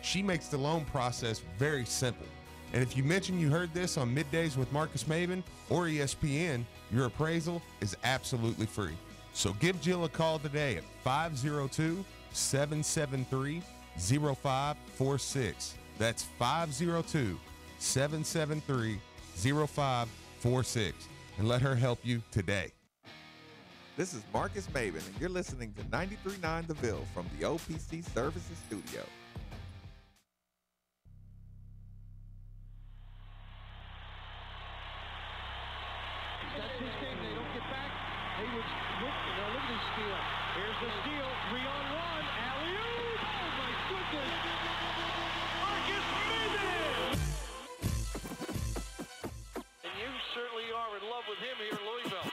She makes the loan process very simple. And if you mention you heard this on Middays with Marcus Maven or ESPN, your appraisal is absolutely free. So give Jill a call today at 502-773-0546. That's 502-773-0546. And let her help you today. This is Marcus Maven, and you're listening to 93.9 The Ville from the OPC Services Studio. That's his game. They don't get back. Hayward's look at this steal. Here's the steal. 3-on-1. Alley-oop. Oh, my goodness. Marcus Maven. And you certainly are in love with him here in Louisville.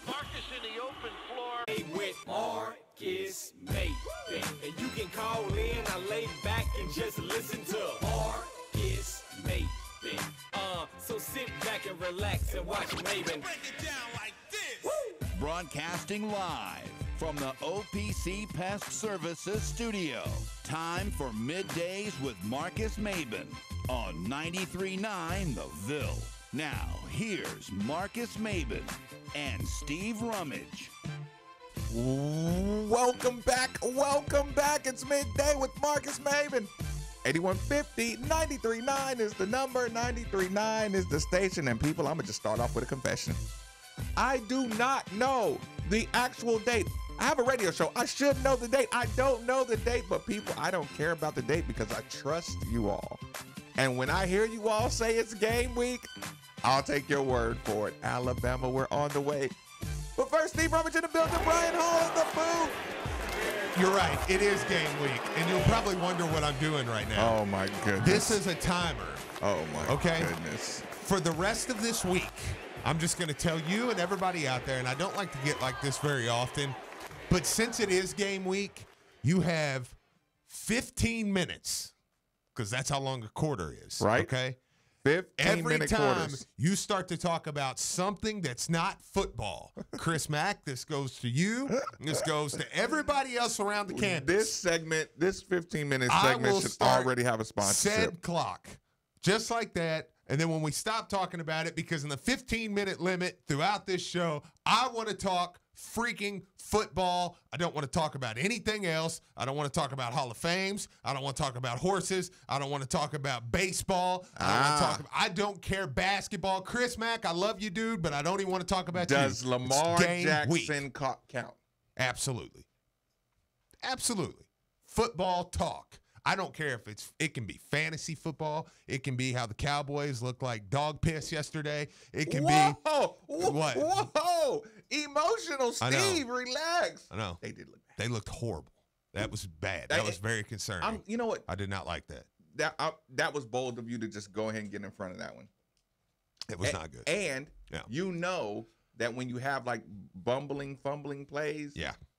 Marcus in the open floor. With Marcus Maven. And you can call in. I lay back and just listen to Marcus Maven. So sit back and relax and watch Maven. Break it down like this. Woo! Broadcasting live from the OPC Pest Services studio. Time for Middays with Marcus Maven on 93.9 The Ville. Now, here's Marcus Maven and Steve Rummage. Welcome back. Welcome back. It's Midday with Marcus Maven. 8150 93.9 is the number. 93.9 is the station. And people, I'm going to just start off with a confession. I do not know the actual date. I have a radio show. I should know the date. I don't know the date, but people, I don't care about the date because I trust you all. And when I hear you all say it's game week, I'll take your word for it. Alabama, we're on the way. But first, Steve Rummage in the building, Brian Hall in the booth. You're right. It is game week, and you'll probably wonder what I'm doing right now. Oh, my goodness. This is a timer. Oh, my goodness. For the rest of this week, I'm just going to tell you and everybody out there, and I don't like to get like this very often, but since it is game week, you have 15 minutes, because that's how long a quarter is. Right. Okay? 15 Every minute time quarters. you start to talk about something that's not football, Chris Mack, this goes to you. This goes to everybody else around the campus. This segment, this 15-minute segment should already have a sponsorship. Said clock, just like that. And then when we stop talking about it, because in the 15-minute limit throughout this show, I want to talk freaking football. I don't want to talk about anything else. I don't want to talk about Hall of Fames. I don't want to talk about horses. I don't want to talk about baseball. I don't care basketball. Chris Mack, I love you, dude, but I don't even want to talk about you. Does Lamar Jackson count? Absolutely. Absolutely. Football talk. I don't care if it can be fantasy football. It can be how the Cowboys looked like dog piss yesterday. It can be what? Whoa! Emotional Steve, relax. I know. They did look bad. They looked horrible. That was bad. That was very concerning. You know what? I did not like that. That was bold of you to just go ahead and get in front of that one. It was not good. And you know that when you have like fumbling plays,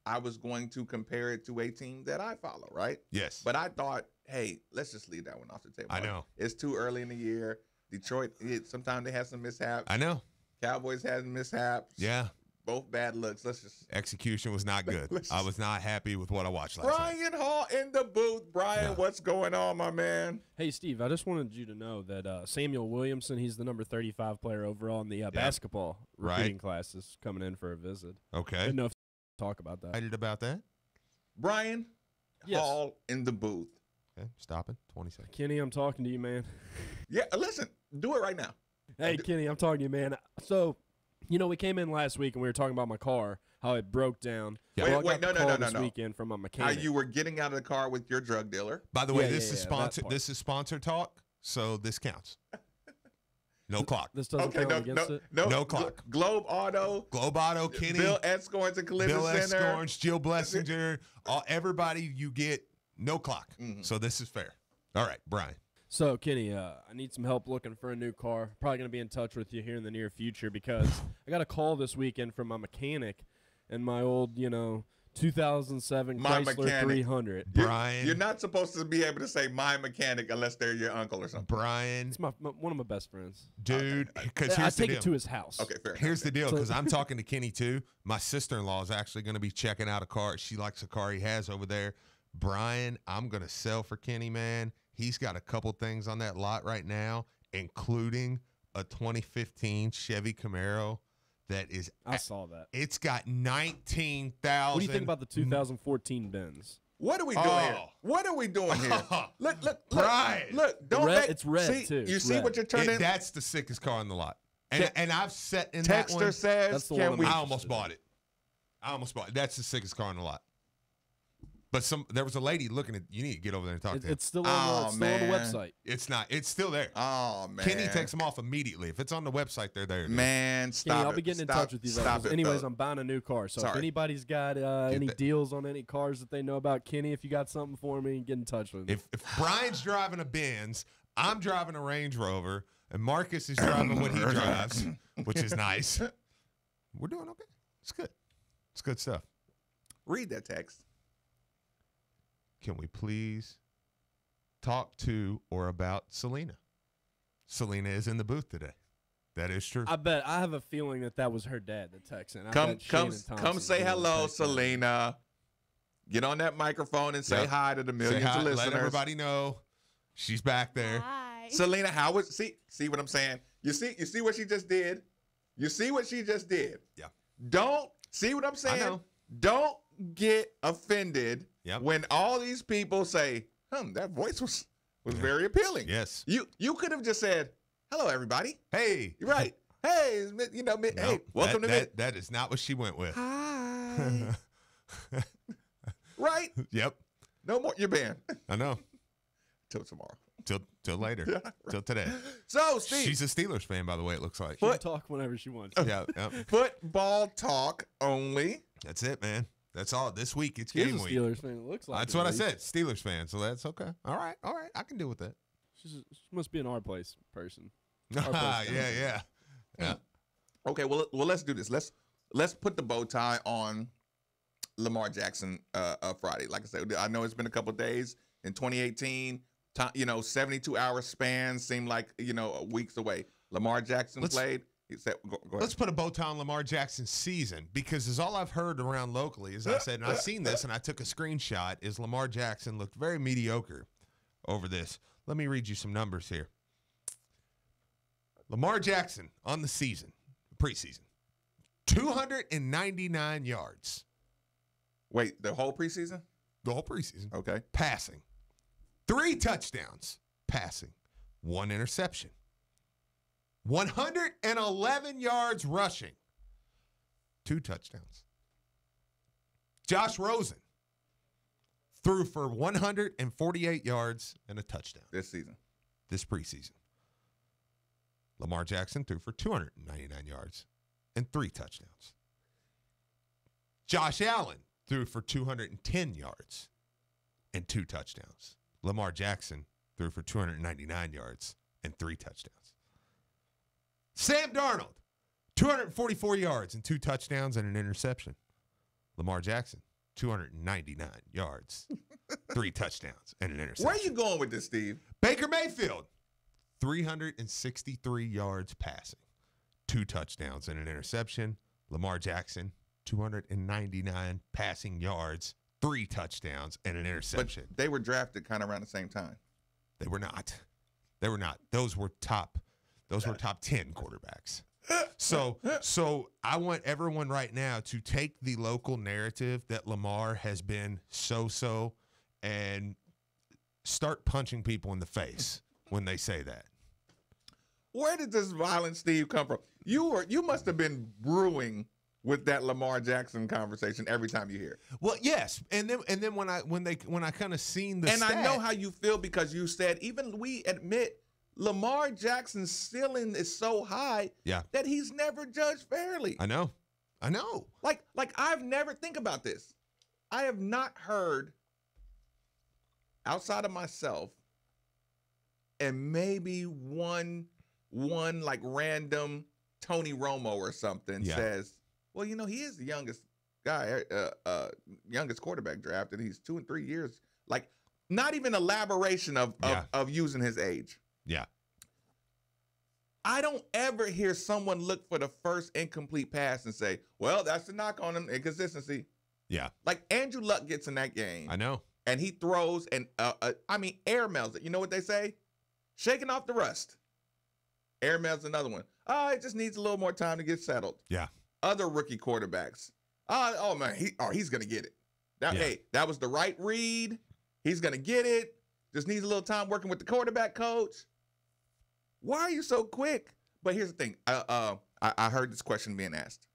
I was going to compare it to a team that I follow, right? Yes. But I thought, hey, let's just leave that one off the table. I know. It's too early in the year. Detroit, sometimes they have some mishaps. I know. Cowboys had mishaps. Yeah. Both bad looks. Execution was not good. I was not happy with what I watched last night. Brian Hall in the booth. Brian, what's going on, my man? Hey, Steve, I just wanted you to know that Samuel Williamson, he's the number 35 player overall in the basketball recruiting class, is coming in for a visit. Okay. I didn't know if you talk about that. Excited about that? Brian Hall in the booth. Okay, stopping. 20 seconds. Kenny, I'm talking to you, man. Yeah, listen, do it right now. Hey, Kenny, I'm talking to you, man. So, we came in last week and we were talking about my car, how it broke down. Yeah. Wait, no. This weekend from my mechanic. How you were getting out of the car with your drug dealer. By the way, this is sponsored. This is sponsor talk, so this counts. No clock. This doesn't count against it? No clock. Globe Auto, Kenny. Bill Escorns and Collision Center. Bill Escorns, Jill Blessinger, everybody you get, no clock. Mm-hmm. So this is fair. All right, Brian. So, Kenny, I need some help looking for a new car. Probably going to be in touch with you here in the near future because I got a call this weekend from my mechanic and my old, 2007 Chrysler 300. Brian. You're not supposed to be able to say my mechanic unless they're your uncle or something. Brian. It's one of my best friends. Dude, because I take it to his house. Okay, fair. Here's the deal, because I'm talking to Kenny too. My sister-in-law is actually going to be checking out a car. She likes a car he has over there. Brian, I'm going to sell for Kenny, man. He's got a couple things on that lot right now, including a 2015 Chevy Camaro that is. I saw that. It's got 19,000. What do you think about the 2014 Benz? What are we doing here? What are we doing here? Look, Brian. look. Don't It's red, see, too. You It's see red. what you're turning? That's the sickest car on the lot. And I've sat in Texter that one. says, That's the can one we? I'm I almost bought it. That's the sickest car on the lot. But there was a lady looking at. You need to get over there and talk to her. It's still on the website. It's not. It's still there. Oh man, Kenny takes them off immediately. If it's on the website, they're there. dude. Man, stop Kenny, I'll it. be getting in Stop- touch with you. Though, Stop 'cause it. anyways, though. I'm buying a new car. So if Sorry. anybody's got any that- deals on any cars that they know about, Kenny, if you got something for me, get in touch with me. If Brian's driving a Benz, I'm driving a Range Rover, and Marcus is driving what he drives, which is nice. We're doing okay. It's good. It's good stuff. Read that text. Can we please talk to or about Selena? Selena is in the booth today. That is true. I bet I have a feeling that was her dad that texted. I Come bet Shannon come Thompson's say the one hello, that texted. Selena. Get on that microphone and say Yep. hi to the Say millions hi, of listeners. let everybody know she's back there. Hi. Selena, how was see what I'm saying? You see what she just did? You see what she just did? Yeah. Don't see what I'm saying? know. Don't get offended Yep. when all these people say, that voice was very appealing. Yes. You could have just said, hello, everybody. Hey. You're right. Hey, hey, No, welcome to that is not what she went with. Hi. Right? Yep. No more. You're banned. I know. Till tomorrow. Till later. Till today. So, Steve, She's a Steelers fan, by the way, it looks like. She can talk whenever she wants. Yeah. Yep. football talk only. That's it, man. That's all. This week, it's She's game a week. Steelers fan. It looks like. That's it, what I at least. said. Steelers fan. So that's okay. All right. I can deal with that. She must be an our place person. Yeah. Okay, well, let's do this. Let's put the bow tie on Lamar Jackson Friday. Like I said, I know it's been a couple days in 2018. 72-hour spans seem like weeks away. Lamar Jackson played. He said, go ahead. Let's put a bow tie on Lamar Jackson's season, because as all I've heard around locally, as I said, and I've seen this, and I took a screenshot, is Lamar Jackson looked very mediocre over this. Let me read you some numbers here. Lamar Jackson on the season, preseason, 299 yards. Wait, the whole preseason? The whole preseason. Okay. Passing. 3 touchdowns. Passing. 1 interception. 111 yards rushing. 2 touchdowns. Josh Rosen threw for 148 yards and a touchdown This season. this preseason. Lamar Jackson threw for 299 yards and 3 touchdowns. Josh Allen threw for 210 yards and 2 touchdowns. Lamar Jackson threw for 299 yards and 3 touchdowns. Sam Darnold, 244 yards and 2 touchdowns and an interception. Lamar Jackson, 299 yards, 3 touchdowns and an interception. Where are you going with this, Steve? Baker Mayfield, 363 yards passing, 2 touchdowns and an interception. Lamar Jackson, 299 passing yards, 3 touchdowns and an But interception. they were drafted kind of around the same time. They were not. They were not. Those were top 10 quarterbacks. So I want everyone right now to take the local narrative that Lamar has been so and start punching people in the face when they say that. Where did this violent Steve come from? You must have been brewing with that Lamar Jackson conversation every time you hear it. Well, yes, and then when I kind of seen the And stat, I know how you feel, because you said, even we admit, Lamar Jackson's ceiling is so high that he's never judged fairly. I know. Like I've never, think about this. I have not heard, outside of myself, and maybe one like random Tony Romo or something says, well, he is the youngest guy, youngest quarterback drafted. He's 2 and 3 years. Like, not even elaboration of using his age. Yeah. I don't ever hear someone look for the first incomplete pass and say, well, that's the knock on him, inconsistency. Yeah. Like, Andrew Luck gets in that game. I know. and he throws and air mails it. You know what they say? Shaking off the rust. Air mails another one. Oh, it just needs a little more time to get settled. Yeah. Other rookie quarterbacks. Oh man, he's gonna get it. Hey, that was the right read. He's gonna get it. Just needs a little time working with the quarterback coach. Why are you so quick? But here's the thing. I heard this question being asked.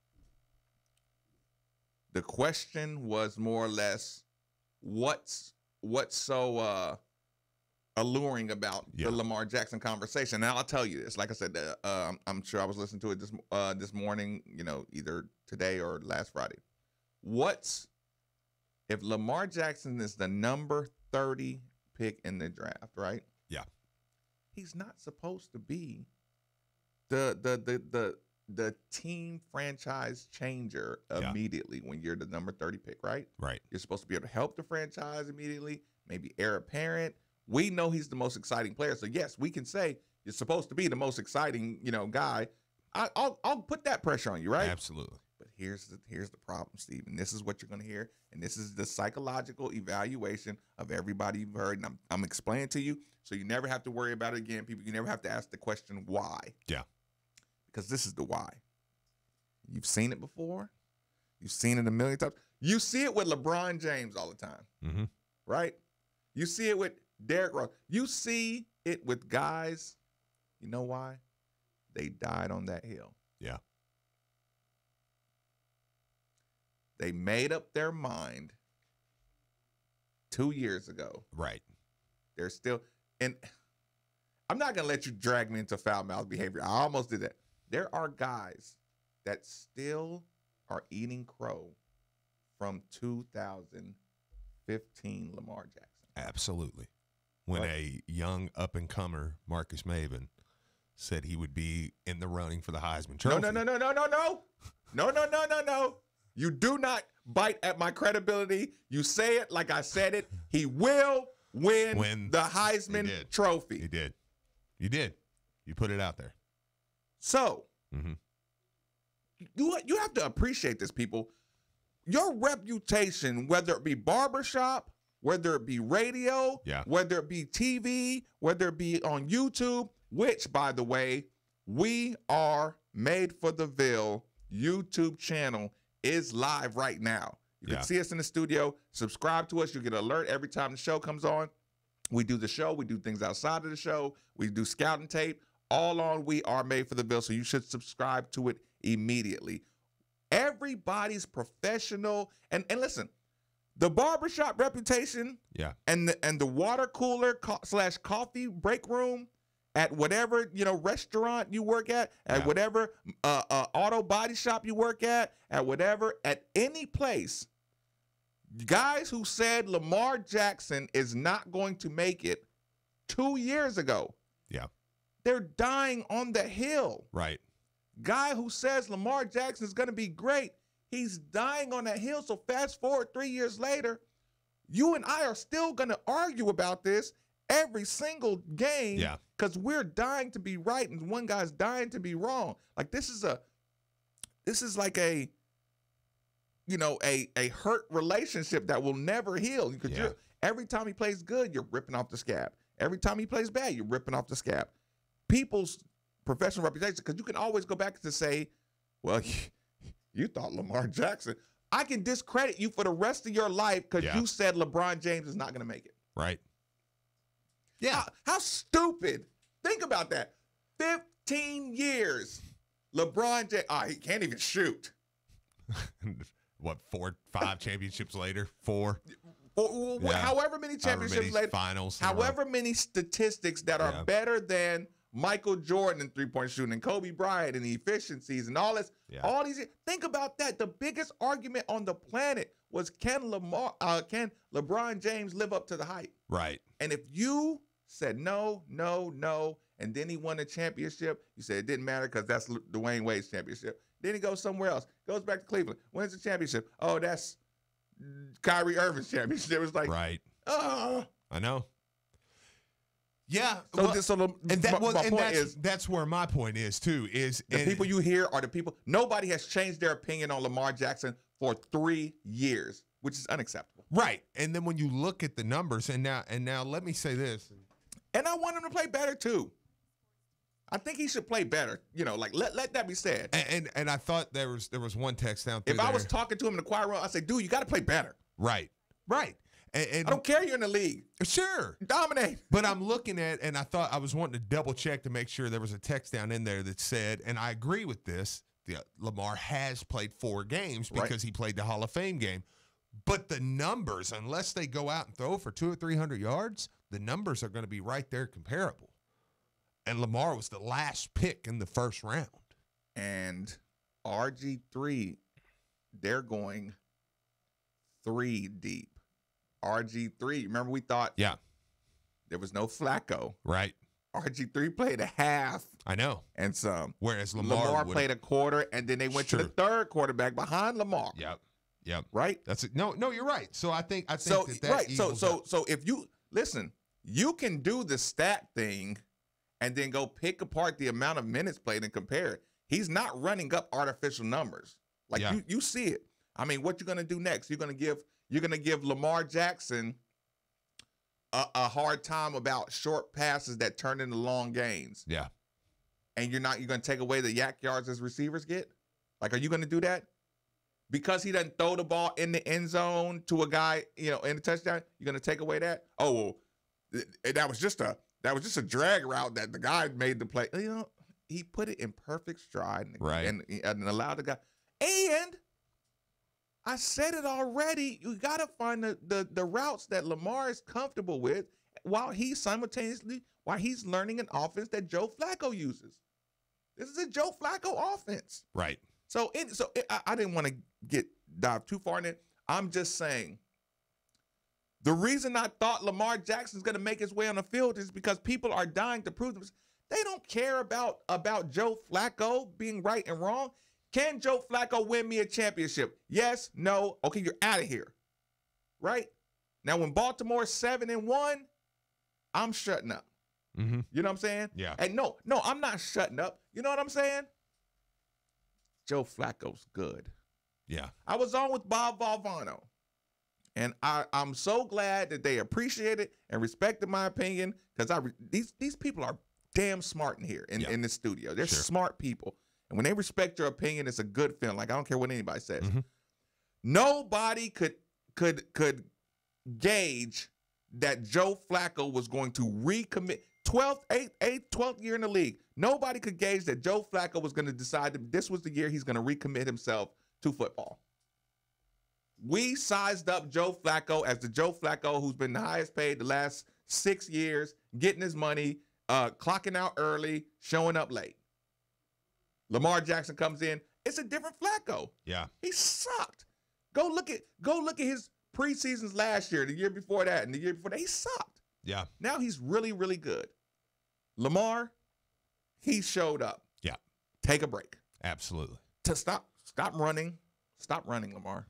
The question was more or less, what's so alluring about the Lamar Jackson conversation? And I'll tell you this. Like I said, I'm sure I was listening to it this morning. Either today or last Friday. If Lamar Jackson is the number 30 pick in the draft, right? Yeah. He's not supposed to be the team franchise changer immediately when you're the number 30 pick, right? Right. You're supposed to be able to help the franchise immediately, maybe heir apparent. We know he's the most exciting player, so yes, we can say you're supposed to be the most exciting, guy. I'll put that pressure on you, right? Absolutely. But here's the problem, Steve, and this is what you're going to hear, and this is the psychological evaluation of everybody you've heard, and I'm explaining to you, so you never have to worry about it again, people. You never have to ask the question why. Yeah. Because this is the why. You've seen it before. You've seen it a million times. You see it with LeBron James all the time, right? You see it with Derrick Rose. You see it with guys. You know why? They died on that hill. Yeah. They made up their mind 2 years ago. Right. They're still, and I'm not going to let you drag me into foul mouth behavior. I almost did that. There are guys that still are eating crow from 2015 Lamar Jackson. Absolutely. When a young up-and-comer, Marcus Maven, said he would be in the running for the Heisman Trophy. No. You do not bite at my credibility. You say it like I said it. He will win the Heisman Trophy. He did. You did. You put it out there. So, you have to appreciate this, people. Your reputation, whether it be barbershop, whether it be radio, whether it be TV, whether it be on YouTube, which, by the way, we are Made for the Ville YouTube channel is live right now. You can see us in the studio. Subscribe to us. You get an alert every time the show comes on. We do the show. We do things outside of the show. We do scouting tape. All on We Are Made for the Ville, so you should subscribe to it immediately. Everybody's professional. And listen, the barbershop reputation and the water cooler / coffee break room at whatever restaurant you work at whatever auto body shop you work at whatever, at any place, guys who said Lamar Jackson is not going to make it 2 years ago, they're dying on the hill. Right. Guy who says Lamar Jackson is going to be great, he's dying on that hill. So fast forward 3 years later, you and I are still going to argue about this every single game because we're dying to be right and one guy's dying to be wrong. Like this is like a hurt relationship that will never heal. Because every time he plays good, you're ripping off the scab. Every time he plays bad, you're ripping off the scab. People's professional reputation, because you can always go back to say, well, you thought Lamar Jackson. I can discredit you for the rest of your life because you said LeBron James is not going to make it. Right. Yeah. How stupid. Think about that. 15 years. LeBron James, he can't even shoot. What, 4, 5 championships later? 4? However many championships later. Finals. However many statistics that are better than Michael Jordan in three-point shooting and Kobe Bryant and the efficiencies and all this. All these. Think about that. The biggest argument on the planet was can LeBron James live up to the hype? Right. And if you said no, and then he won a championship, you said it didn't matter because that's Dwayne Wade's championship. Then he goes somewhere else, goes back to Cleveland, wins the championship. Oh, that's Kyrie Irving's championship. It was like, right. I know. Yeah. That's where my point is too. Is the people you hear are the people. Nobody has changed their opinion on Lamar Jackson for 3 years, which is unacceptable. Right. And then when you look at the numbers, and now let me say this. And I want him to play better too. I think he should play better. Like let that be said. And I thought there was one text down through If there. I was talking to him in the choir room, I say, dude, you got to play better. Right. And I don't care you're in the league. Sure. Dominate. But I'm looking at, and I thought I was wanting to double check to make sure there was a text down in there that said, and I agree with this, Lamar has played 4 games because he played the Hall of Fame game. But the numbers, unless they go out and throw for 200 or 300 yards, the numbers are going to be right there comparable. And Lamar was the last pick in the first round. And RG3, they're going 3 deep. RG3, remember we thought there was no Flacco. Right. RG3 played a half. I know. And some. Whereas Lamar played a quarter, and then they went to the third quarterback behind Lamar. Yep. Right? That's it. No, you're right. So I think so, that right. equals So out. if you listen, you can do the stat thing and then go pick apart the amount of minutes played and compare it. He's not running up artificial numbers. Like you see it. I mean, what you're gonna do next? You're gonna give Lamar Jackson a hard time about short passes that turn into long gains. Yeah. And you're gonna take away the yak yards as receivers get? Like, are you gonna do that? Because he doesn't throw the ball in the end zone to a guy, in the touchdown, you're gonna take away that? Oh, well, that was just a drag route that the guy made the play. He put it in perfect stride and allowed the guy. And I said it already. You got to find the routes that Lamar is comfortable with while he's learning an offense that Joe Flacco uses. This is a Joe Flacco offense. Right. So I didn't want to dive too far in it. I'm just saying the reason I thought Lamar Jackson's going to make his way on the field is because people are dying to prove them. They don't care about Joe Flacco being right and wrong. Can Joe Flacco win me a championship? Yes, no. Okay, you're out of here. Right? Now, when Baltimore's 7-1, I'm shutting up. Mm-hmm. You know what I'm saying? Yeah. And no, I'm not shutting up. You know what I'm saying? Joe Flacco's good. Yeah. I was on with Bob Valvano, and I'm so glad that they appreciated and respected my opinion because these people are damn smart in here in the studio. They're smart people. And when they respect your opinion, it's a good feeling. Like, I don't care what anybody says. Mm-hmm. Nobody could gauge that Joe Flacco was going to recommit 12th year in the league. Nobody could gauge that Joe Flacco was going to decide that this was the year he's going to recommit himself to football. We sized up Joe Flacco as the Joe Flacco who's been the highest paid the last 6 years, getting his money, clocking out early, showing up late. Lamar Jackson comes in. It's a different Flacco. Yeah. He sucked. Go look at his preseasons last year, the year before that, and the year before that. He sucked. Yeah. Now he's really, really good. Lamar, he showed up. Yeah. Take a break. Absolutely. To stop running. Stop running, Lamar.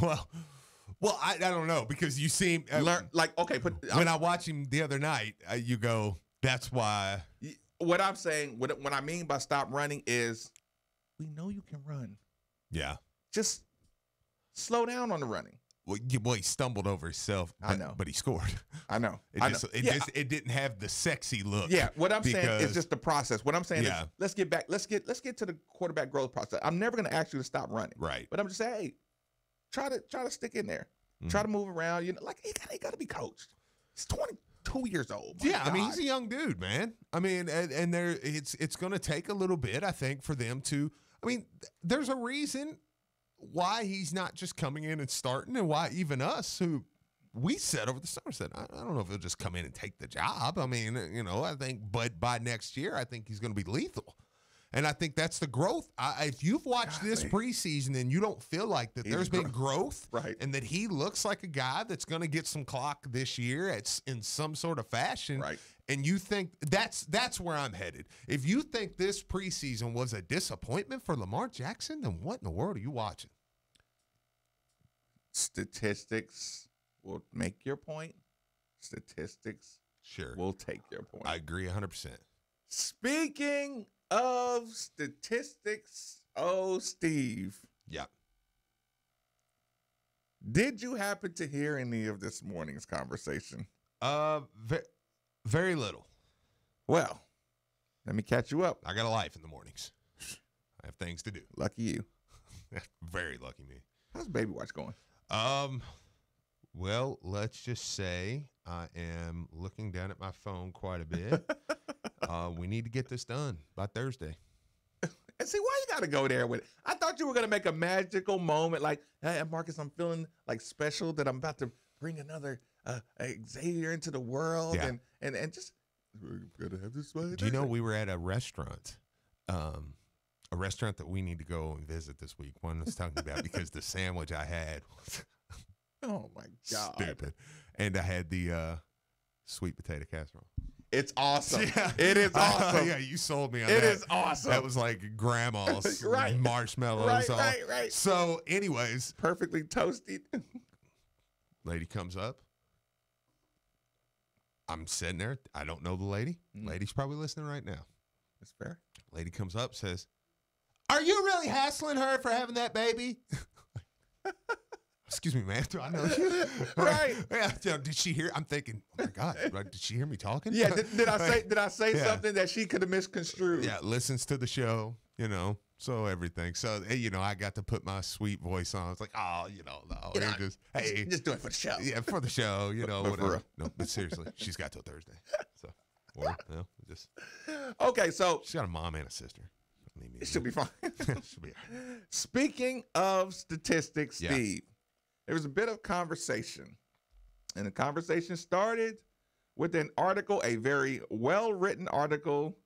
Well, I don't know because you seem when I watch him the other night, you go, that's why. What I'm saying, what I mean by stop running is, we know you can run. Yeah. Just slow down on the running. Well, he stumbled over himself. I know, but he scored. I know. It didn't have the sexy look. Yeah. What I'm saying is just the process. What I'm saying is, let's get back. Let's get to the quarterback growth process. I'm never going to ask you to stop running. Right. But I'm just saying, hey, try to stick in there. Try to move around. He got to be coached. He's 22 years old. Yeah, I mean, he's a young dude, man. I mean, and it's going to take a little bit, I think, for them to. I mean, there's a reason why he's not just coming in and starting, and why even us, who we said over the summer, said, I don't know if he'll just come in and take the job. I mean, I think, but by next year, I think he's going to be lethal. And I think that's the growth. If you've watched this preseason and you don't feel like that there's been growth, right, and that he looks like a guy that's going to get some clock this year in some sort of fashion, right, and you think that's where I'm headed. If you think this preseason was a disappointment for Lamar Jackson, then what in the world are you watching? Statistics will make your point. Statistics will take your point. I agree 100%. Speaking of statistics, Steve. Yeah. Did you happen to hear any of this morning's conversation? Very little. Well, let me catch you up. I got a life in the mornings. I have things to do. Lucky you. Very lucky me. How's Baby Watch going? Well, let's just say I am looking down at my phone quite a bit. We need to get this done by Thursday. And see, why you got to go there with it? I thought you were going to make a magical moment like, hey, Marcus, I'm feeling like special that I'm about to bring another Xavier into the world. Yeah. And just, we're going to have this by Do you know we were at a restaurant that we need to go and visit this week. One I was talking about because the sandwich I had was oh, my God. stupid. And I had the sweet potato casserole. It's awesome. Yeah. It is awesome. Yeah, you sold me on It that. is awesome. That was like grandma's Right. marshmallows. Right. So, anyways, Perfectly toasted. lady comes up. I'm sitting there. I don't know the lady. Lady's probably listening right now. That's fair. Lady comes up, says, "Are you really hassling her for having that baby?" Excuse me, man. Do I know you? Right. Yeah. Did she hear? I'm thinking, oh my God, did she hear me talking? Yeah. Did I say Yeah. something that she could have misconstrued? Yeah. Listens to the show, so everything. So, I got to put my sweet voice on. It's like, oh, no. You're just, hey. Just do it for the show. Yeah, for the show, But for whatever. real. No, but seriously, she's got till Thursday. So, or, just, Okay, so she's got a mom and a sister. Leave me it should be fine. Should be all right. Speaking of statistics, Yeah. Steve, there was a bit of conversation. And the conversation started with an article, a very well-written article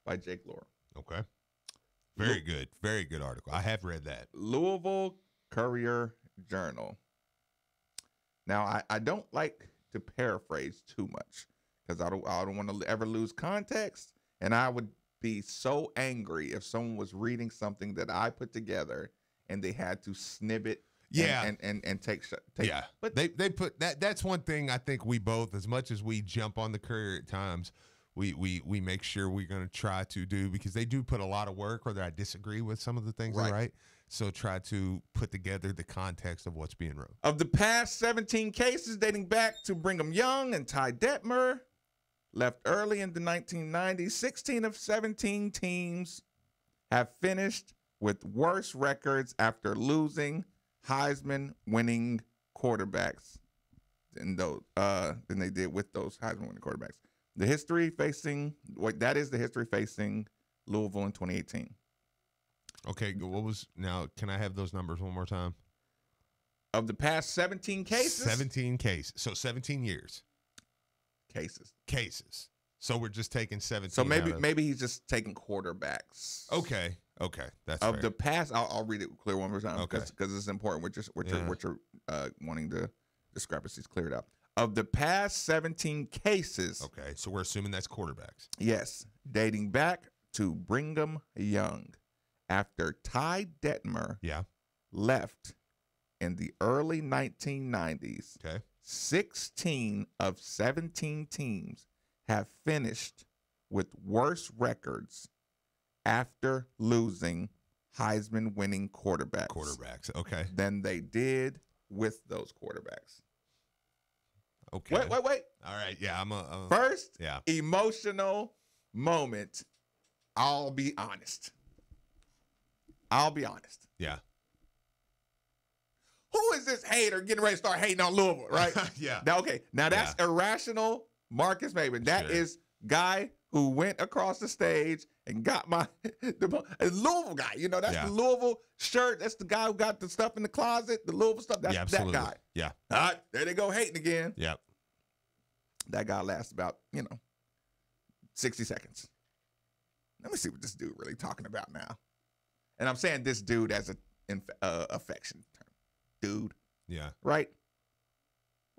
by Jake Laura. Okay. Very good. Very good article. I have read that. Louisville Courier Journal. Now, I don't like to paraphrase too much because I don't want to ever lose context. And I would be so angry if someone was reading something that I put together and they had to snib it. Yeah. And take. Yeah. But They put that. That's one thing I think we both, as much as we jump on the Courier at times, we make sure we're going to try to do, because they do put a lot of work, whether I disagree with some of the things they write. So try to put together the context of what's being wrote. Of the past 17 cases dating back to Brigham Young and Ty Detmer, left early in the 1990s, 16 of 17 teams have finished with worse records after losing Heisman-winning quarterbacks than they did with those Heisman-winning quarterbacks. The history facing Louisville in 2018. Okay, now can I have those numbers one more time? Of the past 17 cases? 17 cases. So 17 years. Cases. So we're just taking 17. So maybe he's just taking quarterbacks. Okay. That's of fair. the past. I'll read it clear one more time. Okay. Because it's important. What you're wanting the discrepancies cleared up. Of the past 17 cases. Okay, so we're assuming that's quarterbacks. Yes, dating back to Brigham Young, after Ty Detmer left in the early 1990s. Okay. 16 of 17 teams have finished with worse records after losing Heisman-winning quarterbacks. Okay. Than they did with those quarterbacks. Okay. Wait. All right. Yeah, First, yeah. emotional moment. I'll be honest. Yeah. Who is this hater getting ready to start hating on Louisville, right? Yeah. Now that's irrational Marcus Maven. That is guy who went across the stage and got the Louisville guy. That's the Louisville shirt. That's the guy who got the stuff in the closet, the Louisville stuff. That's that guy. Yeah. All right, there they go hating again. Yeah. That guy lasts about, 60 seconds. Let me see what this dude really talking about now. And I'm saying this dude as an affection term. Dude. Yeah. Right?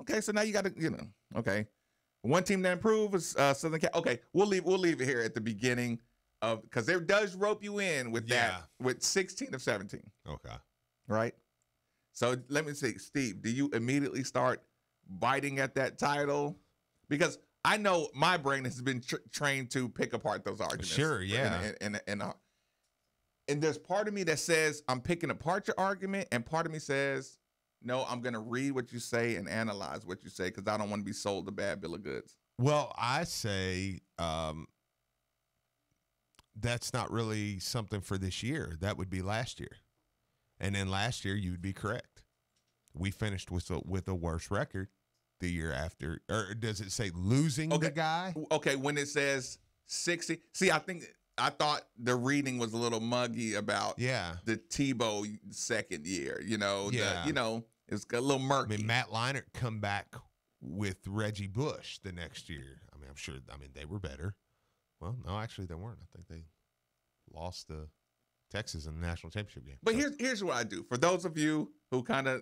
Okay, so now you got to, okay. One team that improved is Southern Cal. Okay, we'll leave it here at the beginning of, because there does rope you in with that, with 16 of 17. Okay. Right? So let me see, Steve, do you immediately start biting at that title? Because I know my brain has been trained to pick apart those arguments. Sure, yeah. And there's part of me that says I'm picking apart your argument, and part of me says No, I'm going to read what you say and analyze what you say because I don't want to be sold a bad bill of goods. Well, I say that's not really something for this year. That would be last year. And then last year, you would be correct. We finished with a worse record the year after. Or does it say losing the guy? Okay, when it says 60. See, I thought the reading was a little muggy about the Tebow second year. It's a little murky. I mean, Matt Leinart come back with Reggie Bush the next year. I mean, I'm sure. I mean, they were better. Well, no, actually, they weren't. I think they lost to Texas in the national championship game. But here's what I do for those of you who kind of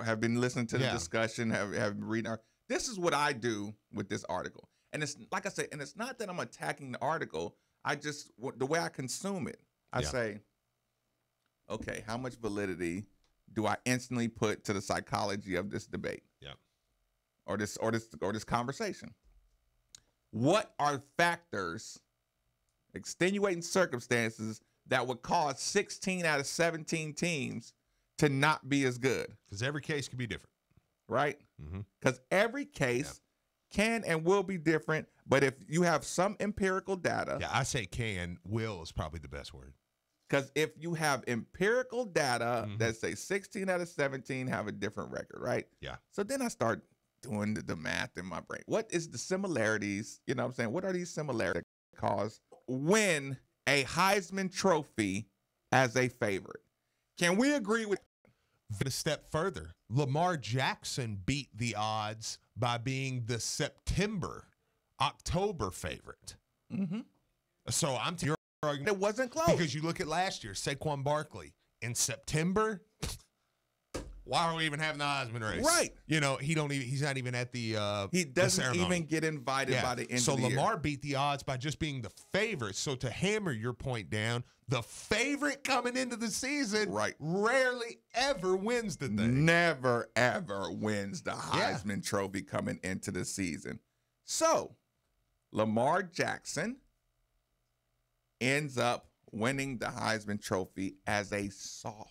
have been listening to the discussion, have been reading. This is what I do with this article, and it's like I said, and it's not that I'm attacking the article. The way I consume it, I say, okay, how much validity do I instantly put to the psychology of this debate? Yeah. Or this conversation? What are factors, extenuating circumstances that would cause 16 out of 17 teams to not be as good? Because every case could be different. Right? Because every case can and will be different, but if you have some empirical data. Yeah, I say will is probably the best word. Because if you have empirical data that say 16 out of 17 have a different record, right? Yeah. So then I start doing the math in my brain. What is the similarities? You know what I'm saying? What are these similarities that cause win a Heisman Trophy as a favorite? Can we agree with? A step further, Lamar Jackson beat the odds by being the October favorite. So I'm telling you, it wasn't close. Because you look at last year, Saquon Barkley in September. Why are we even having the Heisman race? Right. He's not even at the he doesn't even get invited by the end of the year. So Lamar beat the odds by just being the favorite. So to hammer your point down, the favorite coming into the season rarely ever wins the thing. Never, ever wins the Heisman Trophy coming into the season. So Lamar Jackson ends up winning the Heisman Trophy as a sophomore.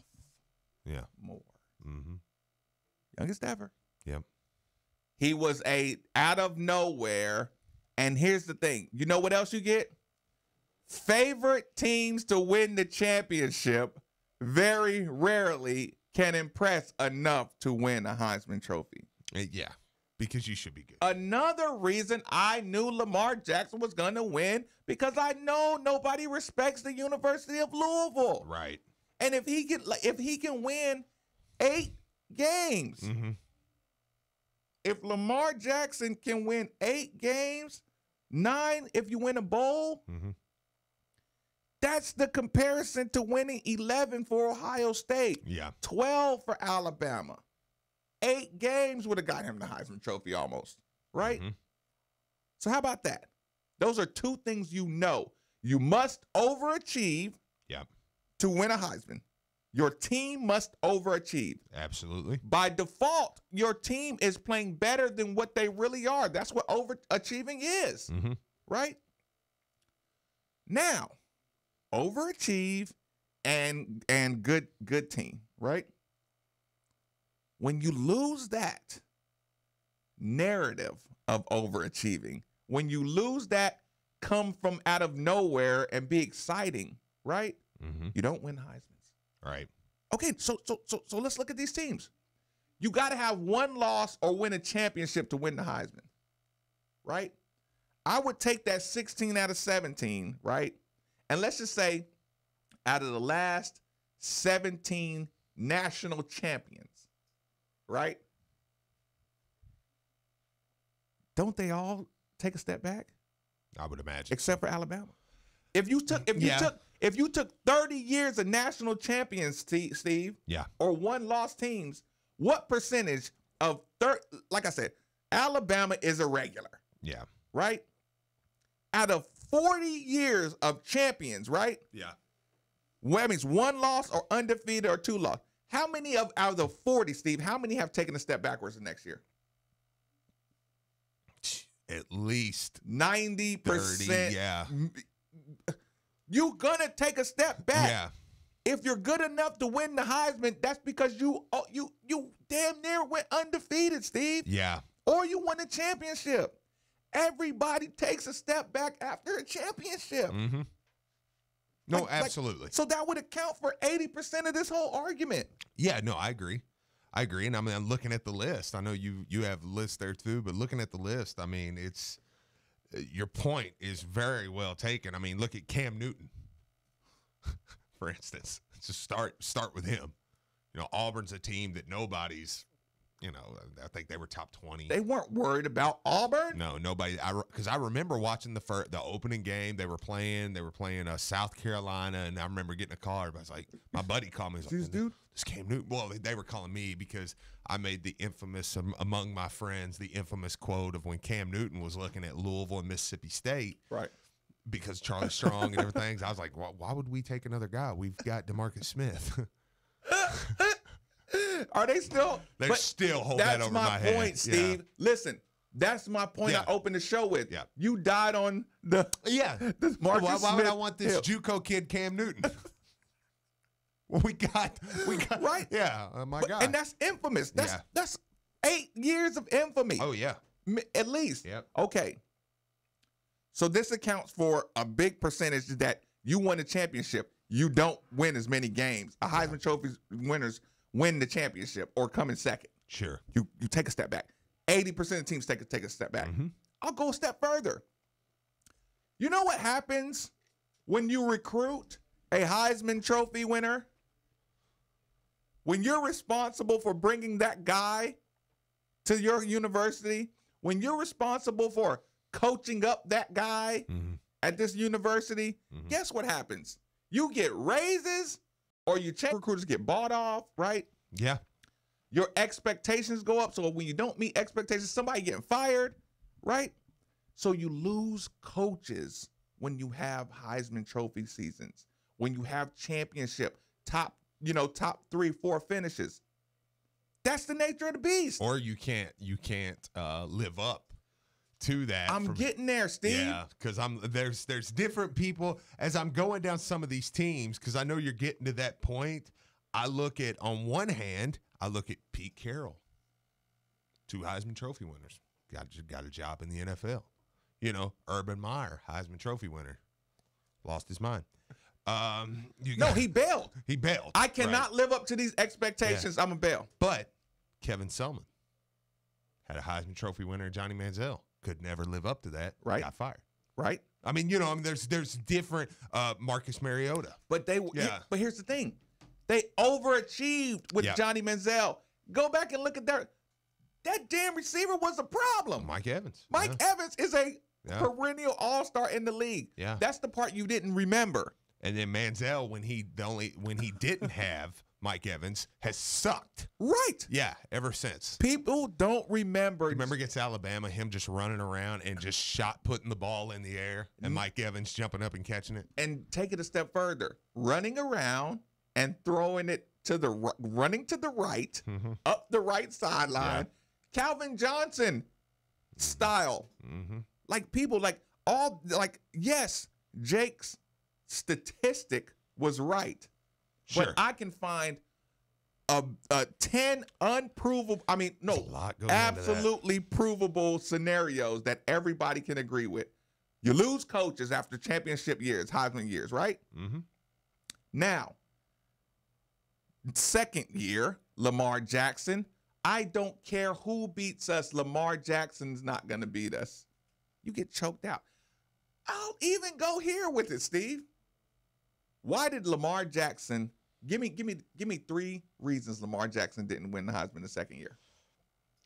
Youngest ever. Yep. He was out of nowhere. And here's the thing. You know what else you get? Favorite teams to win the championship very rarely can impress enough to win a Heisman Trophy. Yeah, because you should be good. Another reason I knew Lamar Jackson was going to win, because I know nobody respects the University of Louisville. Right. And if he can win 8 games, if Lamar Jackson can win 8 games, 9 if you win a bowl, that's the comparison to winning 11 for Ohio State, 12 for Alabama. 8 games would have got him the Heisman Trophy almost, right? So how about that? Those are 2 things you know. You must overachieve to win a Heisman. Your team must overachieve. Absolutely. By default, your team is playing better than what they really are. That's what overachieving is, right? Now, overachieve and good team, right? When you lose that narrative of overachieving, when you lose that come from out of nowhere and be exciting, right? You don't win Heismans. Right. Okay, so let's look at these teams. You got to have 1 loss or win a championship to win the Heisman, right? I would take that 16 out of 17, right? And let's just say out of the last 17 national champions, right? Don't they all take a step back? I would imagine. Except for Alabama. If you took 30 years of national champions, Steve, or 1 loss teams, what percentage of like I said, Alabama is a regular. Yeah. Right? Out of 40 years of champions, right? Yeah. Well, that means 1 loss or undefeated or 2 loss. How many out of the 40, Steve, how many have taken a step backwards the next year? At least 90%. 30, yeah. You're going to take a step back. Yeah. If you're good enough to win the Heisman, that's because you damn near went undefeated, Steve. Yeah. Or you won a championship. Everybody takes a step back after a championship. Mm-hmm. No, absolutely. So that would account for 80% of this whole argument. Yeah, no, I agree. And I mean, I'm looking at the list. I know you have lists there too, but looking at the list, I mean, it's your point is very well taken. I mean, look at Cam Newton, for instance. Just start with him. You know, Auburn's a team that nobody's, you know, I think they were top 20. They weren't worried about Auburn. No, nobody. Because I remember watching the opening game. They were playing South Carolina, and I remember getting a call. Everybody's like, my buddy called me. He's like, This dude? This Cam Newton. Well, they were calling me because I made the infamous, among my friends, the infamous quote of when Cam Newton was looking at Louisville and Mississippi State. Right. Because Charlie Strong and everything. I was like, why would we take another guy? We've got DeMarcus Smith. Are they still? They still hold that over my head. That's my point, Steve. Yeah. Listen, that's my point. Yeah. I opened the show with. Yeah. You died on the. Yeah. This Marcus Why would I Smith want this hill. JUCO kid Cam Newton? Well, we got right. Yeah, my God. And that's infamous. Yeah. That's 8 years of infamy. Oh yeah. At least. Yep. Okay. So this accounts for a big percentage that you won the championship. You don't win as many games. A Heisman Trophy winners win the championship or come in second. Sure. You take a step back. 80% of teams take a step back. Mm-hmm. I'll go a step further. You know what happens when you recruit a Heisman Trophy winner? When you're responsible for bringing that guy to your university, when you're responsible for coaching up that guy at this university, guess what happens? You get raises or your recruiters get bought off, right? Yeah. Your expectations go up. So when you don't meet expectations, somebody getting fired, right? So you lose coaches when you have Heisman Trophy seasons, when you have championship, top 3, 4 finishes. That's the nature of the beast. Or you can't live up to that. I'm getting there, Steve. Yeah, because there's different people as I'm going down some of these teams, because I know you're getting to that point. I look at, on one hand, Pete Carroll, 2 Heisman Trophy winners, got a job in the NFL. You know, Urban Meyer, Heisman Trophy winner, lost his mind. He bailed. He bailed. I cannot live up to these expectations. Yeah. I'm a bail. But Kevin Selman had a Heisman Trophy winner, Johnny Manziel, could never live up to that. Right. Got fired. Right. I mean, there's different Marcus Mariota. But but here's the thing. They overachieved with Johnny Manziel. Go back and look at that damn receiver was a problem. Mike Evans. Mike Evans is a perennial all-star in the league. Yeah. That's the part you didn't remember. And then Manziel, when he didn't have Mike Evans, has sucked. Right. Yeah, ever since. People don't remember. Remember against Alabama, him just running around and just putting the ball in the air, and Mike Evans jumping up and catching it. And take it a step further, running around and throwing it running to the right, up the right sideline, Calvin Johnson style. Mm-hmm. Like people, yes, Jake's statistic was right. Sure. But I can find a 10 unprovable, absolutely provable scenarios that everybody can agree with. You lose coaches after championship years, Heisman years, right? Mm-hmm. Now, second year, Lamar Jackson. I don't care who beats us. Lamar Jackson's not going to beat us. You get choked out. I'll even go here with it, Steve. Why did Lamar Jackson? Give me 3 reasons Lamar Jackson didn't win the Heisman the second year.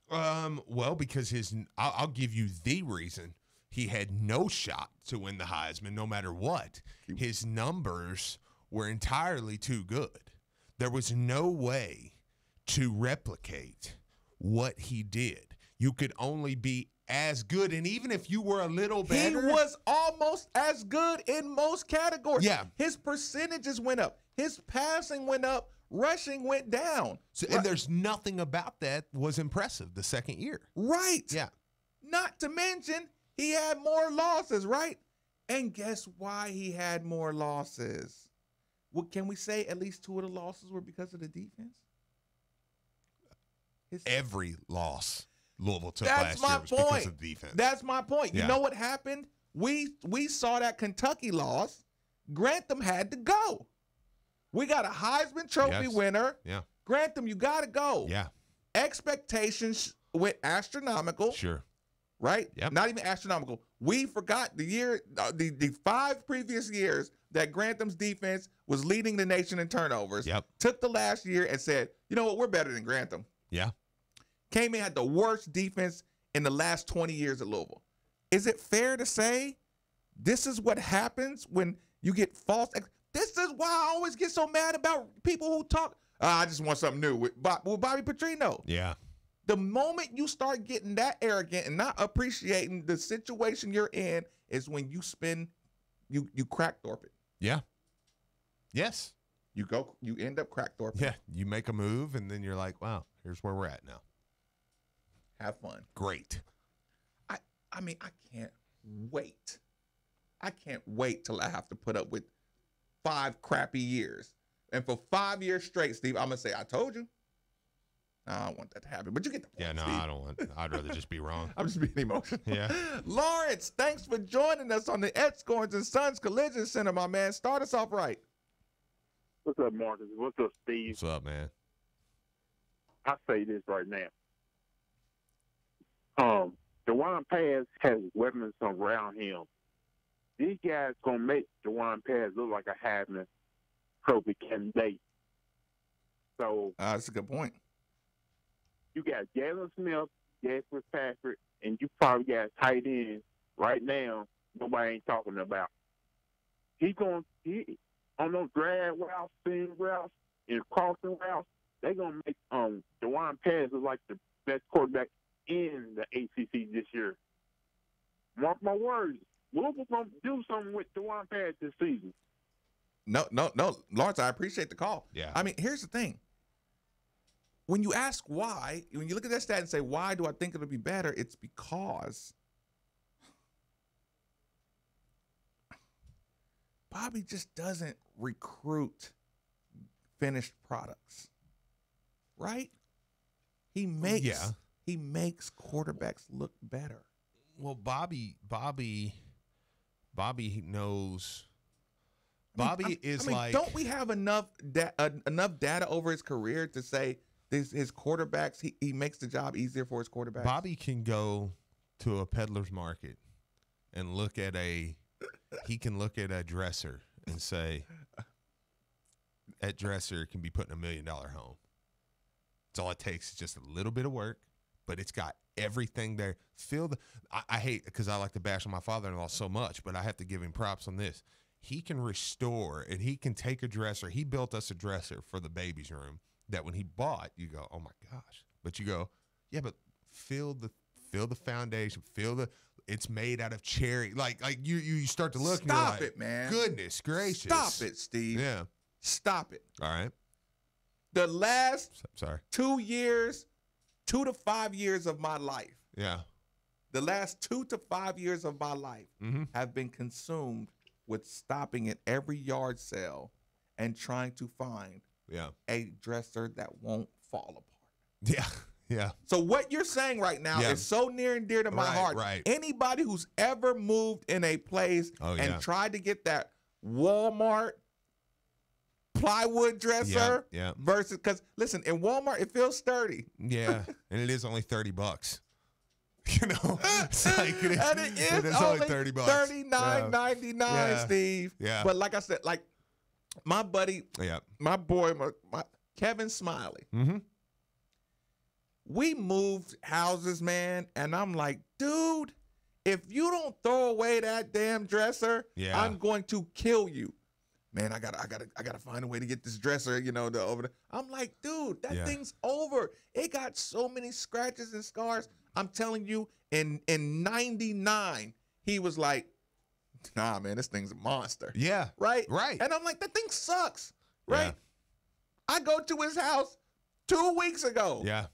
Well, because I'll give you the reason. He had no shot to win the Heisman, no matter what. His numbers were entirely too good. There was no way to replicate what he did. You could only be as good, and even if you were a little better. He was almost as good in most categories. Yeah. His percentages went up. His passing went up. Rushing went down. So, and there's nothing about that was impressive the second year. Right. Yeah. Not to mention, he had more losses, right? And guess why he had more losses? can we say at least 2 of the losses were because of the defense? Every loss Louisville took That's last year my was because point. of defense. That's my point. Yeah. You know what happened? We saw that Kentucky loss. Grantham had to go. We got a Heisman Trophy winner. Yeah. Grantham, you got to go. Yeah. Expectations went astronomical. Sure. Right? Yep. Not even astronomical. We forgot the 5 previous years that Grantham's defense was leading the nation in turnovers. Yep. Took the last year and said, you know what, we're better than Grantham. Yeah. Came in, had the worst defense in the last 20 years at Louisville. Is it fair to say this is what happens when you get false? This is why I always get so mad about people who talk, I just want something new with Bobby Petrino. Yeah. The moment you start getting that arrogant and not appreciating the situation you're in is when you crack thorpe it. Yeah. Yes. You end up crack thorpe. Yeah. You make a move, and then you're like, wow, here's where we're at now. Have fun. Great. I mean, I can't wait. I can't wait till I have to put up with 5 crappy years. And for 5 years straight, Steve, I'm going to say, I told you. I don't want that to happen. But you get the point, Yeah, no, Steve. I don't want. I'd rather just be wrong. I'm just being emotional. Yeah. Lawrence, thanks for joining us on the Edscorns and Sons Collision Center, my man. Start us off right. What's up, Marcus? What's up, Steve? What's up, man? I say this right now. DeJuan Paz has weapons around him. These guys gonna make DeJuan Paz look like a Heisman Trophy candidate. So That's a good point. you got Jalen Smith, Jay Fitzpatrick, and you probably got tight ends right now nobody ain't talking about. He on those drag routes, seam routes, and crossing routes, they gonna make DeJuan Paz look like the best quarterback in the ACC this year. Mark my words. Louisville gonna do something with DeJuan Paz this season. No, Lawrence, I appreciate the call. Yeah. I mean, here's the thing. When you ask why, when you look at that stat and say, why do I think it'll be better? It's because Bobby just doesn't recruit finished products, right? He makes quarterbacks look better. Well, Bobby knows. Bobby is like. Don't we have enough data over his career to say his quarterbacks? He makes the job easier for his quarterbacks. Bobby can go to a peddler's market and look at a dresser and say, that dresser can be put in $1 million home. It's all it takes is just a little bit of work, but it's got everything there. I hate, because I like to bash on my father-in-law so much, but I have to give him props on this. He can restore, and he can take a dresser. He built us a dresser for the baby's room that when he bought, you go, oh my gosh. But you go, yeah, but feel the foundation, it's made out of cherry. Like you start to look. Stop and you're like, it, man. Goodness gracious. Stop it, Steve. Yeah. Stop it. All right. The last Sorry. 2 to 5 years of my life, Yeah. the last 2 to 5 years of my life have been consumed with stopping at every yard sale and trying to find a dresser that won't fall apart. Yeah. Yeah. So what you're saying right now is so near and dear to my heart. Right. Anybody who's ever moved in a place and tried to get that Walmart plywood dresser versus, because listen, in Walmart it feels sturdy. Yeah, and it is only $30. You know, it's like it is only $30. $39.99, Steve. Yeah. But like I said, like my buddy, my boy, my Kevin Smiley. Mm-hmm. We moved houses, man, and I'm like, dude, if you don't throw away that damn dresser, I'm going to kill you. Man, I gotta find a way to get this dresser, you know, over there. I'm like, dude, that thing's over. It got so many scratches and scars. I'm telling you, in 99, he was like, nah, man, this thing's a monster. Yeah. Right? Right. And I'm like, that thing sucks. Right? Yeah. I go to his house 2 weeks ago. Yeah.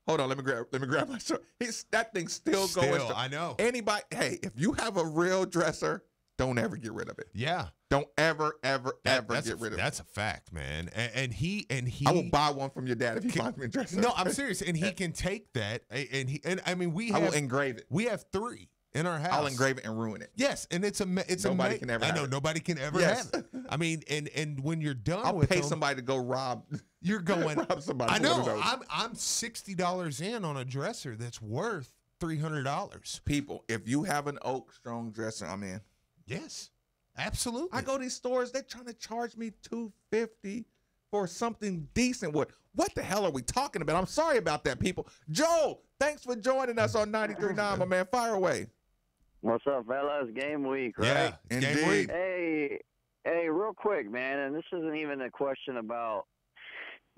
Hold on, let me grab my shirt. That thing's still going. I know. Anybody, hey, if you have a real dresser, don't ever get rid of it. Yeah. Don't ever get rid of it. That's a fact, man. And he. I will buy one from your dad if he finds me a dresser. No, I'm serious. And he can take that, and I mean, I will engrave it. We have 3 in our house. I'll engrave it and ruin it. Yes, and it's nobody can ever. I know nobody can ever have it. I mean, and when you're done, I'll with pay them, somebody to go rob. You're going. rob somebody. I know. I'm $60 in on a dresser that's worth $300. People, if you have an oak strong dresser, I'm in. Yes, absolutely. I go to these stores, they're trying to charge me $250 for something decent wood. What the hell are we talking about? I'm sorry about that, people. Joel, thanks for joining us on 93.9, my man. Fire away. What's up, fellas? Game week, right? Yeah, it's game week. Hey, real quick, man, and this isn't even a question about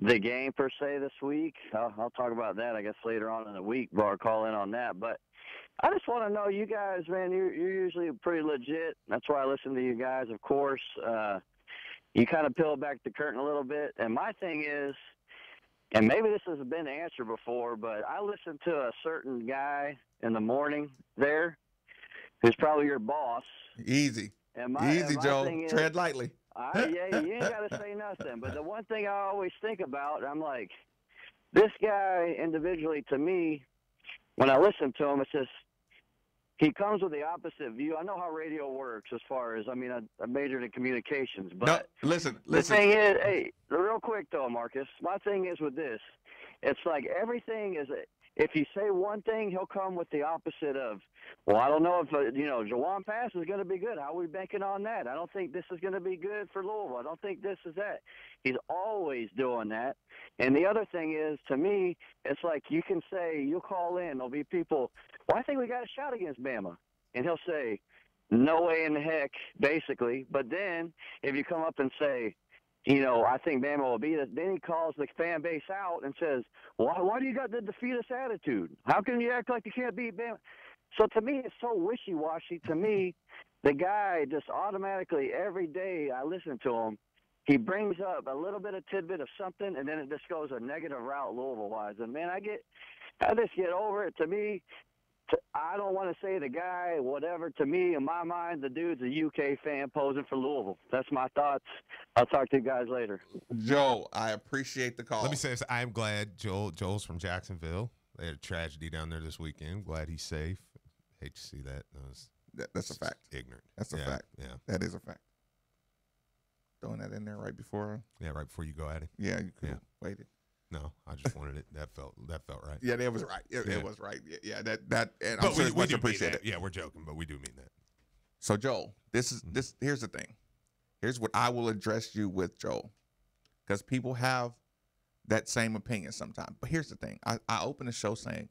the game per se this week. I'll talk about that, I guess, later on in the week, or call in on that. But I just want to know, you guys, man, you're usually pretty legit. That's why I listen to you guys, of course. You kind of peel back the curtain a little bit. And my thing is, and maybe this has been answered before, but I listen to a certain guy in the morning there who's probably your boss. Easy. Easy, Joe. Tread lightly. Yeah, you ain't got to say nothing. But the one thing I always think about, I'm like, this guy individually, to me, when I listen to him, it's just, he comes with the opposite view. I know how radio works as far as, I mean, I majored in communications. But no, listen. The thing is, hey, real quick though, Marcus, my thing is with this, it's like everything is, if you say one thing, he'll come with the opposite of, well, I don't know if, Jawan Pass is going to be good. How are we banking on that? I don't think this is going to be good for Louisville. I don't think this is that. He's always doing that. And the other thing is, to me, it's like you can say, you'll call in, there'll be people, well, I think we got a shot against Bama. And he'll say, no way in the heck, basically. But then if you come up and say, I think Bama will beat us. Then he calls the fan base out and says, why do you got the defeatist attitude? How can you act like you can't beat Bama? So to me, it's so wishy-washy. To me, the guy just automatically, every day I listen to him, he brings up a little bit of tidbit of something, and then it just goes a negative route Louisville-wise. And, man, I just get over it. To me, I don't want to say the guy, whatever. To me, in my mind, the dude's a UK fan posing for Louisville. That's my thoughts. I'll talk to you guys later. Joe, I appreciate the call. Let me say this. I am glad Joel's from Jacksonville. They had a tragedy down there this weekend. Glad he's safe. Hate to see that. That's a fact. Ignorant. That's a fact. Yeah. That is a fact. Throwing that in there right before. Yeah, right before you go at it. Yeah, you could have waited. No, I just wanted it. That felt right. Yeah, that was right. It was right. Yeah, that and but I'm sure it's much do appreciated. Yeah, we're joking, but we do mean that. So, Joel, this. Here's the thing. Here's what I will address you with, Joel, because people have that same opinion sometimes. But here's the thing. I open the show saying,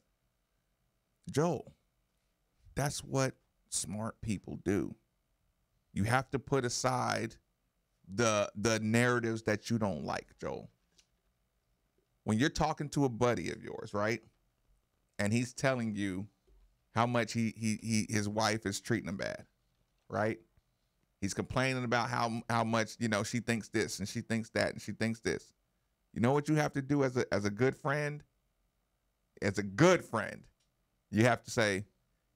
Joel, that's what smart people do. You have to put aside the narratives that you don't like, Joel. When you're talking to a buddy of yours, right, and he's telling you how much his wife is treating him bad, right? He's complaining about how much, she thinks this and she thinks that and she thinks this. You know what you have to do as a good friend? As a good friend, you have to say,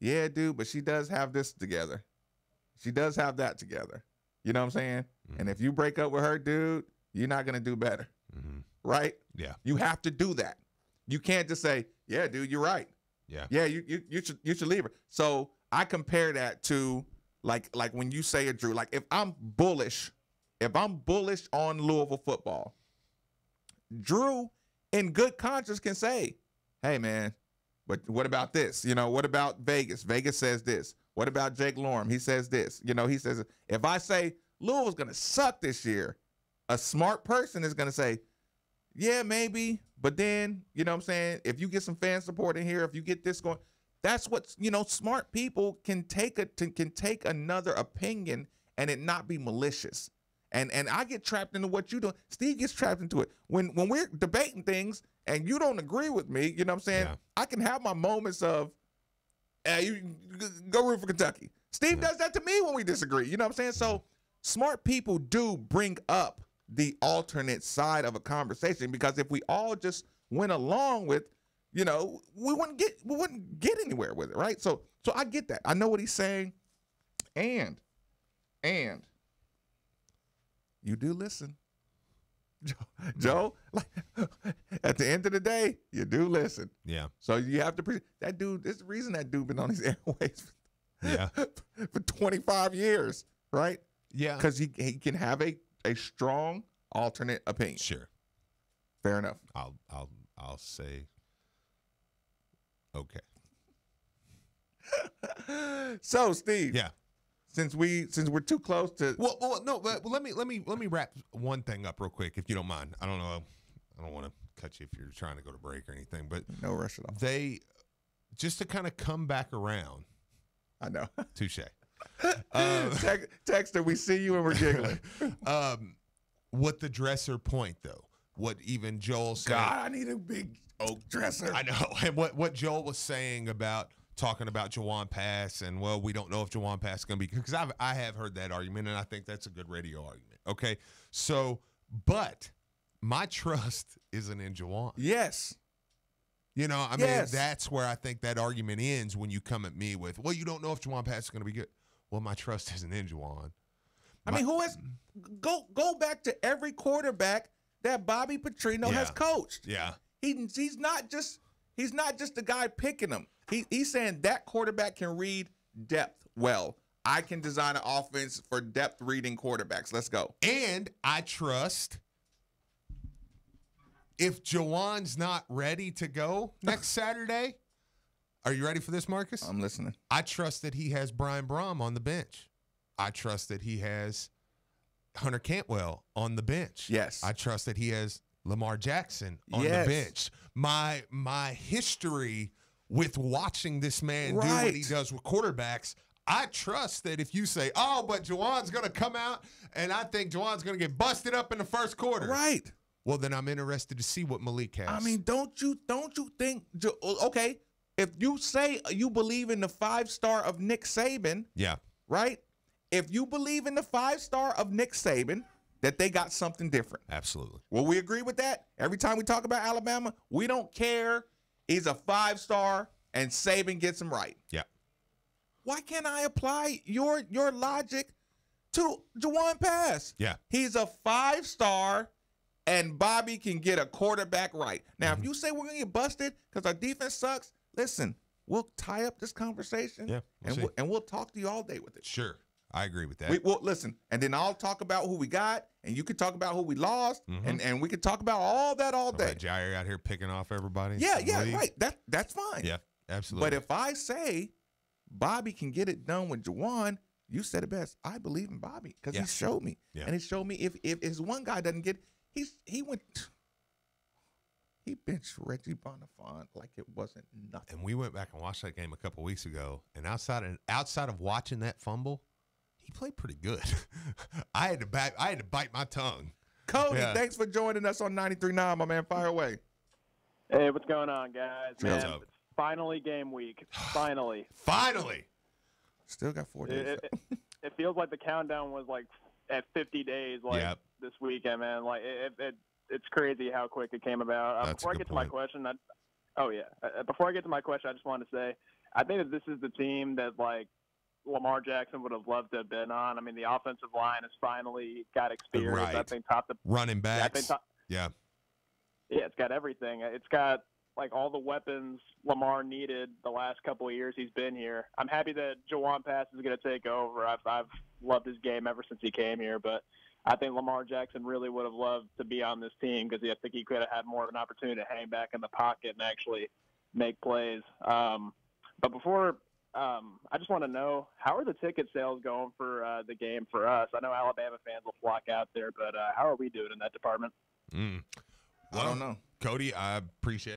yeah, dude, but she does have this together. She does have that together. You know what I'm saying? Mm-hmm. And if you break up with her, dude, you're not going to do better. Mm-hmm. Right? Yeah. You have to do that. You can't just say, yeah, dude, you're right. Yeah. Yeah, you should leave her. So I compare that to like when you say it, Drew, like if I'm bullish on Louisville football, Drew in good conscience can say, hey man, but what about this? What about Vegas? Vegas says this. What about Jake Lorm? He says this. He says, if I say Louisville's going to suck this year, a smart person is going to say, yeah, maybe. But then, you know what I'm saying? If you get some fan support in here, if you get this going, that's what, smart people can take another opinion and it not be malicious. And I get trapped into what you do. Steve gets trapped into it. When we're debating things and you don't agree with me, you know what I'm saying? Yeah. I can have my moments of, you go root for Kentucky. Steve does that to me when we disagree. You know what I'm saying? So smart people do bring up the alternate side of a conversation, because if we all just went along with, we wouldn't get anywhere with it, right? So I get that. I know what he's saying. And And you do listen. Joe, like, at the end of the day, you do listen. Yeah. So you have to that dude. There's the reason that dude been on these airways for 25 years, right? Yeah. Because he can have a strong alternate opinion. Sure. Fair enough. I'll say okay. So, Steve. Yeah. Since we're too close to no, but let me wrap one thing up real quick, if you don't mind. I don't know. I don't want to cut you if you're trying to go to break or anything, but no rush at all. They just to kind of come back around. I know. Touche. Texter, we see you and we're giggling. What the dresser point though? What even Joel said? God, I need a big oak dresser. I know. And what Joel was saying about talking about Jawan Pass and, well, we don't know if Jawan Pass is going to be, because I have heard that argument, and I think that's a good radio argument. Okay. So, but my trust isn't in Jawan. Yes. You know, I mean, that's where I think that argument ends when you come at me with, well, you don't know if Jawan Pass is going to be good. Well, my trust isn't in Jawan. I mean, who has go back to every quarterback that Bobby Petrino has coached. Yeah. He's not just the guy picking them. He's saying that quarterback can read depth well. I can design an offense for depth reading quarterbacks. Let's go. And I trust if Jawan's not ready to go next Saturday, are you ready for this, Marcus? I'm listening. I trust that he has Brian Brom on the bench. I trust that he has Hunter Cantwell on the bench. Yes. I trust that he has Lamar Jackson on the bench. My history with watching this man do what he does with quarterbacks, I trust that if you say, oh, but Jawan's going to come out and I think Jawan's going to get busted up in the first quarter. Right. Well, then I'm interested to see what Malik has. I mean, don't you think, okay, if you say you believe in the 5-star of Nick Saban, right? If you believe in the 5-star of Nick Saban, that they got something different. Absolutely. Will we agree with that? Every time we talk about Alabama, we don't care. He's a 5-star and Saban gets him right. Yeah. Why can't I apply your logic to Jawan Pass? Yeah. He's a 5-star and Bobby can get a quarterback right. Now, if you say we're going to get busted because our defense sucks, listen, we'll tie up this conversation and we'll talk to you all day with it. Sure. I agree with that. Well, listen, and then I'll talk about who we got, and you can talk about who we lost, and we can talk about all that all day. Jair out here picking off everybody. Yeah, right. That's fine. Yeah, absolutely. But if I say Bobby can get it done with Jawan, you said it best. I believe in Bobby because he showed me, and he showed me if his one guy doesn't get, he benched Reggie Bonifant like it wasn't nothing. And we went back and watched that game a couple weeks ago, and outside of watching that fumble, he played pretty good. I had to bite my tongue. Cody, thanks for joining us on 93.9, my man. Fire away. Hey, what's going on, guys? What's Man, up? it's finally game week. Finally. Finally. Still got 4 days. It feels like the countdown was like at 50 days this weekend, man. Like it's crazy how quick it came about. That's before a I good get to my point. question, before I get to my question, I just want to say I think that this is the team that like Lamar Jackson would have loved to have been on. I mean, the offensive line has finally got experience. Right. I think top to Running backs. Yeah, it's got everything. It's got like all the weapons Lamar needed the last couple of years he's been here. I'm happy that Jawan Pass is going to take over. I've loved his game ever since he came here, but I think Lamar Jackson really would have loved to be on this team because I think he could have had more of an opportunity to hang back in the pocket and actually make plays. But before I just want to know, how are the ticket sales going for the game for us? I know Alabama fans will flock out there, but how are we doing in that department? I don't know. Cody, I appreciate